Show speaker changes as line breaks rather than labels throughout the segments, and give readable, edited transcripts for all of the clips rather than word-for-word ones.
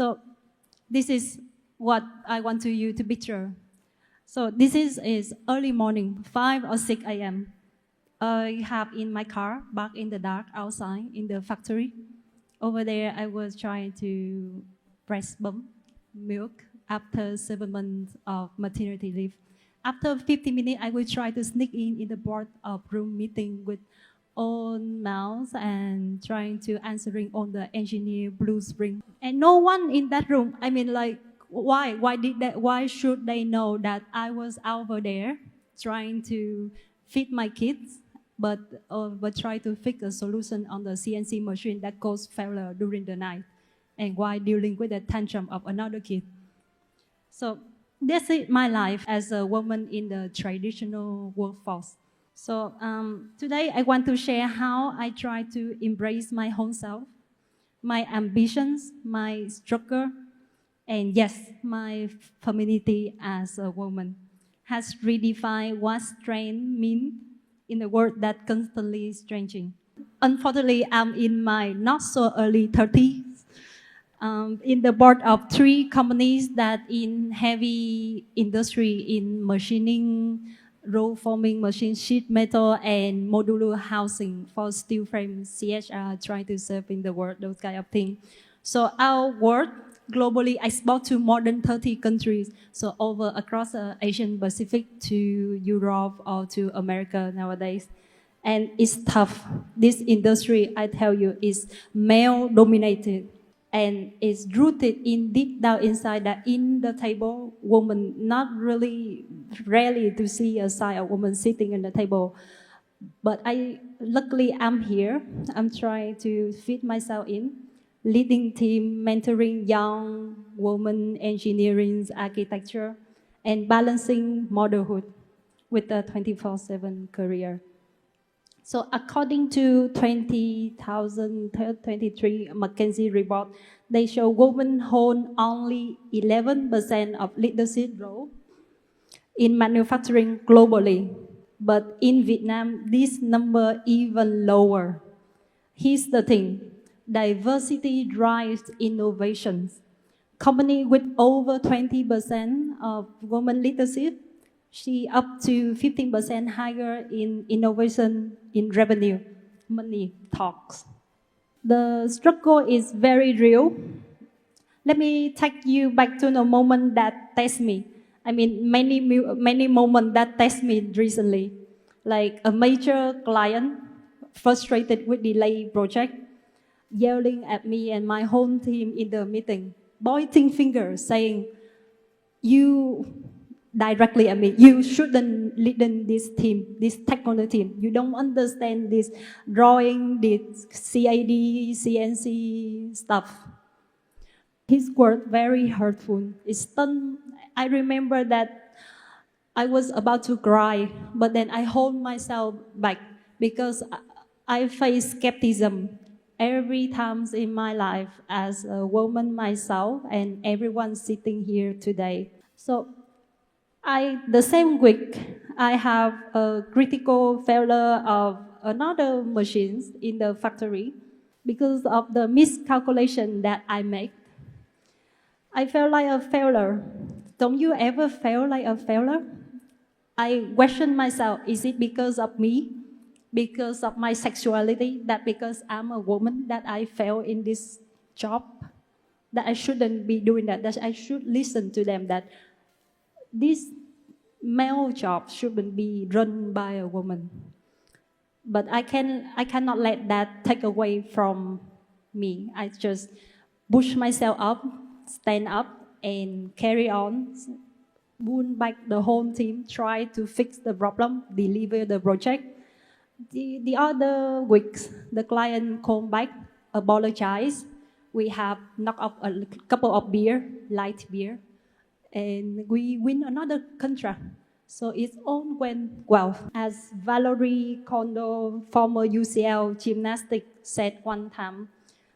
So this is what I want you to picture. So this is early morning, 5 or 6 a.m. I have in my car, back in the dark outside in the factory. Over there, I was trying to breast pump milk after 7 months of maternity leave. After 50 minutes, I will try to sneak in the board of room meeting with own mouse and trying to answering on the engineer blueprint. And no one in that room. I mean, like, why? Why did that? Why should they know that I was over there trying to feed my kids, but try to fix a solution on the CNC machine that caused failure during the night, and while dealing with the tantrum of another kid. So this is my life as a woman in the traditional workforce. So today I want to share how I try to embrace my whole self, my ambitions, my struggle, and yes, my femininity as a woman has redefined what strength means in a world that constantly is changing. Unfortunately, I'm in my not so early 30s, in the board of 3 companies that in heavy industry in machining, roll forming machine, sheet metal, and modular housing for steel frame, CHR, trying to serve in the world, those kind of things. So our work globally export to more than 30 countries, so over across Asian Pacific to Europe or to America nowadays. And it's tough. This industry, I tell you, is male dominated and is rooted in deep down inside that in the table, woman not really rarely to see a side of woman sitting at the table. But luckily I'm here. I'm trying to fit myself in, leading team, mentoring young women, engineering, architecture, and balancing motherhood with a 24/7 career. So according to 2023 McKinsey report, they show women hold only 11% of leadership role in manufacturing globally. But in Vietnam, this number even lower. Here's the thing, diversity drives innovations. Company with over 20% of women leadership, she up to 15% higher in innovation in revenue. Money talks. The struggle is very real. Let me take you back to the moment that test me. I mean, many moments that test me recently. Like a major client frustrated with delay project, yelling at me and my whole team in the meeting, pointing fingers, saying, you directly at me, you shouldn't lead in this team, this technical team. You don't understand this drawing, this CAD, CNC stuff. His word very hurtful. It stunned. I remember that I was about to cry, but then I hold myself back because I face skepticism every time in my life as a woman myself and everyone sitting here today. So the same week, I have a critical failure of another machines in the factory because of the miscalculation that I make. I felt like a failure. Don't you ever feel like a failure? I question myself, is it because of me? Because of my sexuality? That because I'm a woman that I fail in this job? That I shouldn't be doing that? That I should listen to them that this male job shouldn't be run by a woman. But I cannot let that take away from me. I just push myself up, stand up, and carry on. Pull back the whole team, try to fix the problem, deliver the project. The other weeks, the client called back, apologize. We have knocked up a couple of beer, light beer, and we win another contract. So it all went well. As Valerie Kondo, former UCL gymnastic, said one time,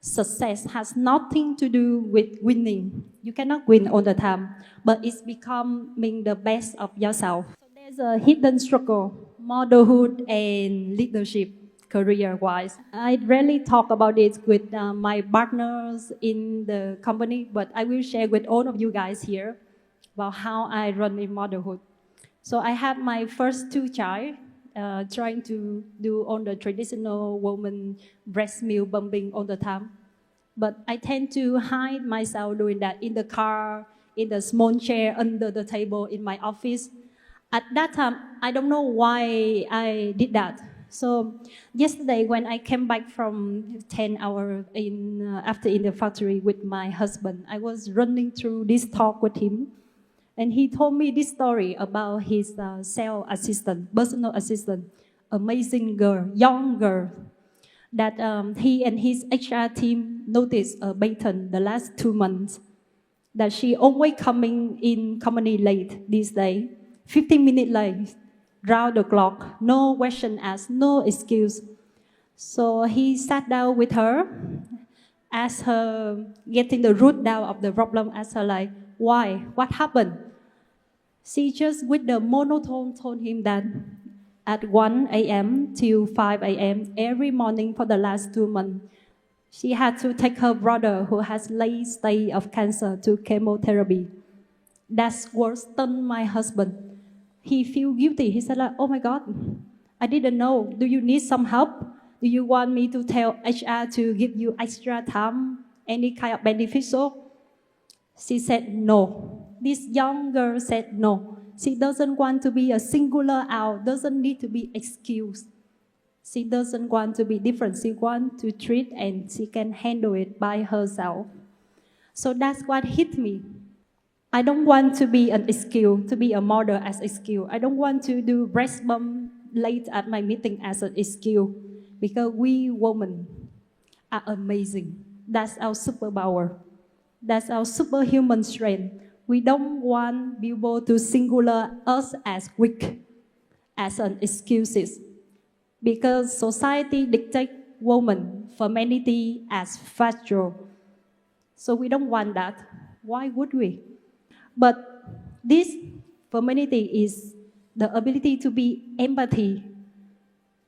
success has nothing to do with winning. You cannot win all the time, but it's becoming the best of yourself. So there's a hidden struggle, motherhood and leadership, career-wise. I rarely talk about it with my partners in the company, but I will share with all of you guys here about how I run in motherhood. So I have my first two child, trying to do all the traditional woman breast milk pumping all the time. But I tend to hide myself doing that in the car, in the small chair under the table in my office. At that time, I don't know why I did that. So yesterday, when I came back from 10 hours after in the factory with my husband, I was running through this talk with him, and he told me this story about his sales assistant, personal assistant, amazing girl, young girl, that he and his HR team noticed a pattern the last 2 months, that she always coming in company late these days, 15 minutes late, round the clock, no question asked, no excuse. So he sat down with her, asked her, getting the root down of the problem, asked her like, why, what happened? She just with the monotone told him that at 1 a.m. till 5 a.m. every morning for the last 2 months, she had to take her brother who has late stage of cancer to chemotherapy. That's what stunned my husband. He feel guilty. He said like, oh my God, I didn't know. Do you need some help? Do you want me to tell HR to give you extra time, any kind of beneficial? She said no. This young girl said no. She doesn't want to be a singular out, doesn't need to be excused. She doesn't want to be different. She wants to treat and she can handle it by herself. So that's what hit me. I don't want to be an excuse, to be a model as excuse. I don't want to do breast bump late at my meeting as an excuse, because we women are amazing. That's our superpower. That's our superhuman strength. We don't want people to singular us as weak, as an excuses, because society dictates women, femininity as fragile. So we don't want that. Why would we? But this femininity is the ability to be empathy,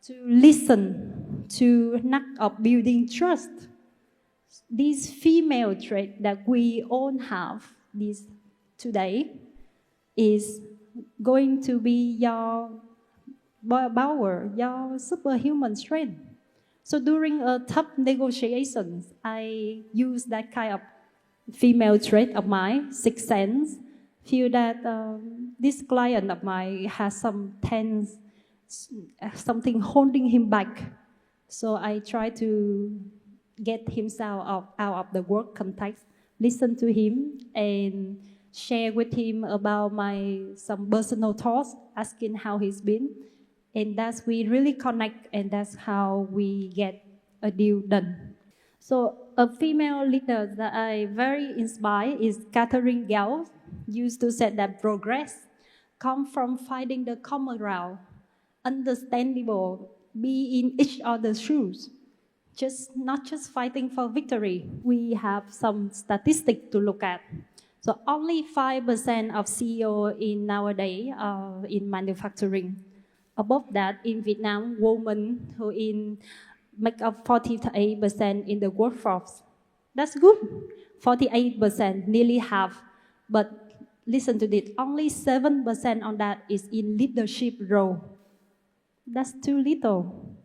to listen, to knock up building trust. This female trait that we all have this today is going to be your power, your superhuman strength. So during a tough negotiations, I use that kind of female trait of mine, sixth sense, feel that this client of mine has some tense, something holding him back. So I try to get himself out of the work context, listen to him, and share with him about some personal thoughts, asking how he's been. And that's we really connect, and that's how we get a deal done. So a female leader that I very inspired is Catherine Gell, used to say that progress comes from finding the common ground, understandable, be in each other's shoes. Not just fighting for victory. We have some statistics to look at. So only 5% of CEO in nowadays are in manufacturing. Above that, in Vietnam, women who make up 48% in the workforce. That's good. 48%, nearly half. But listen to this, only 7% on that is in leadership role. That's too little.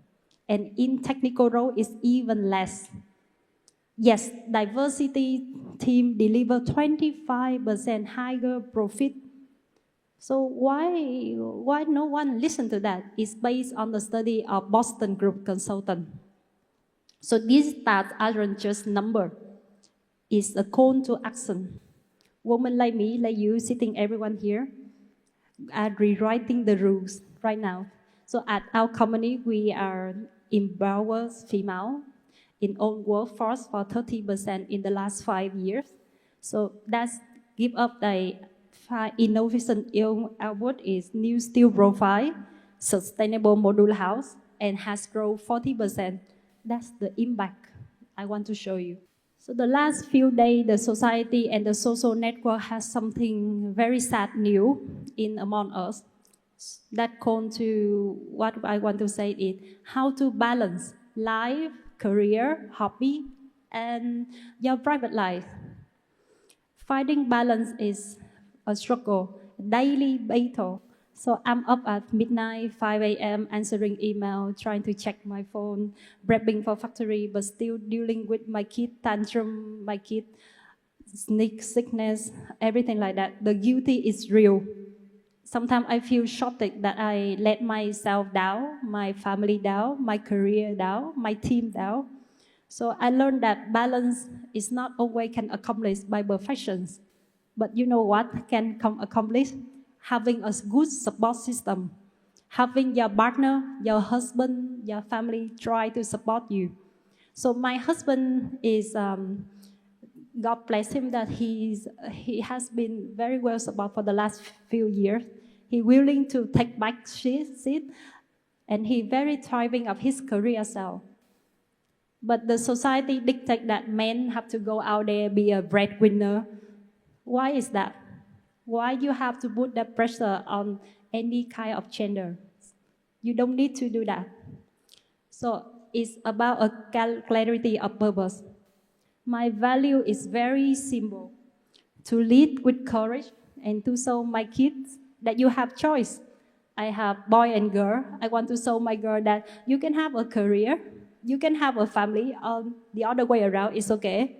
And in technical role is even less. Yes, diversity team deliver 25% higher profit. So why no one listen to that? It's based on the study of Boston Group Consultant. So these stats aren't just number. It's a call to action. Women like me, like you, sitting everyone here, are rewriting the rules right now. So at our company, we are empower female in own workforce for 30% in the last 5 years. So that's give up the innovation award is new steel profile, sustainable module house, and has grown 40%. That's the impact I want to show you. So the last few days, the society and the social network has something very sad new in among us. That come to what I want to say is how to balance life, career, hobby, and your private life. Finding balance is a struggle, daily battle. So I'm up at midnight, 5 a.m., answering email, trying to check my phone, prepping for factory, but still dealing with my kid tantrum, my kid sneak sickness, everything like that. The guilty is real. Sometimes I feel shocked that I let myself down, my family down, my career down, my team down. So I learned that balance is not always can accomplish by perfection. But you know what can come accomplish? Having a good support system. Having your partner, your husband, your family try to support you. So my husband is, God bless him that he has been very well supported for the last few years. He willing to take back seat and he very thriving of his career self. But the society dictate that men have to go out there be a breadwinner. Why is that? Why you have to put that pressure on any kind of gender? You don't need to do that. So it's about a clarity of purpose. My value is very simple: to lead with courage and to show my kids that you have choice. I have boy and girl. I want to show my girl that you can have a career, you can have a family. The other way around is okay.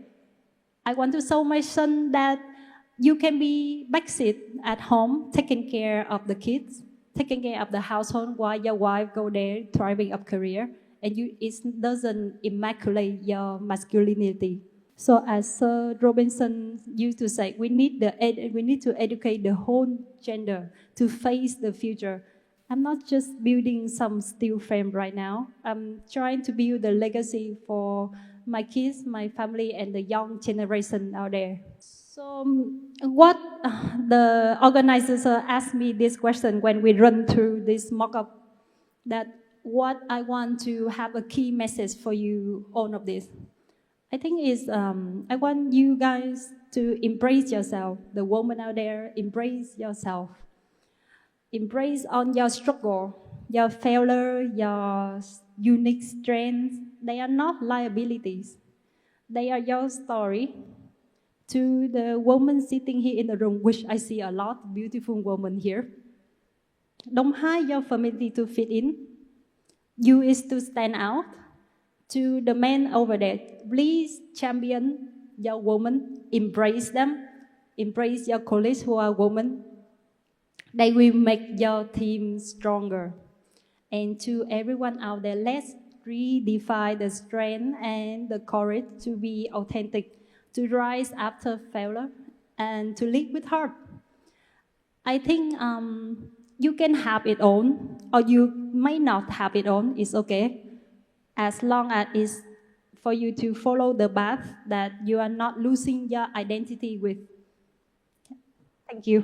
I want to show my son that you can be backseat at home, taking care of the kids, taking care of the household while your wife go there, thriving up career, and it doesn't immaculate your masculinity. So as Sir Robinson used to say, we need to educate the whole gender to face the future. I'm not just building some steel frame right now. I'm trying to build a legacy for my kids, my family, and the young generation out there. So what the organizers asked me this question when we run through this mock-up, that what I want to have a key message for you, all of this. I think is I want you guys to embrace yourself, the woman out there, embrace yourself. Embrace on your struggle, your failure, your unique strengths. They are not liabilities. They are your story. To the woman sitting here in the room, which I see a lot beautiful women here, don't hide your femininity to fit in. You is to stand out. To the men over there, please champion your women, embrace them, embrace your colleagues who are women. They will make your team stronger. And to everyone out there, let's redefine the strength and the courage to be authentic, to rise after failure, and to lead with heart. I think you can have it on, or you may not have it on, it's okay. As long as it's for you to follow the path that you are not losing your identity with. Thank you.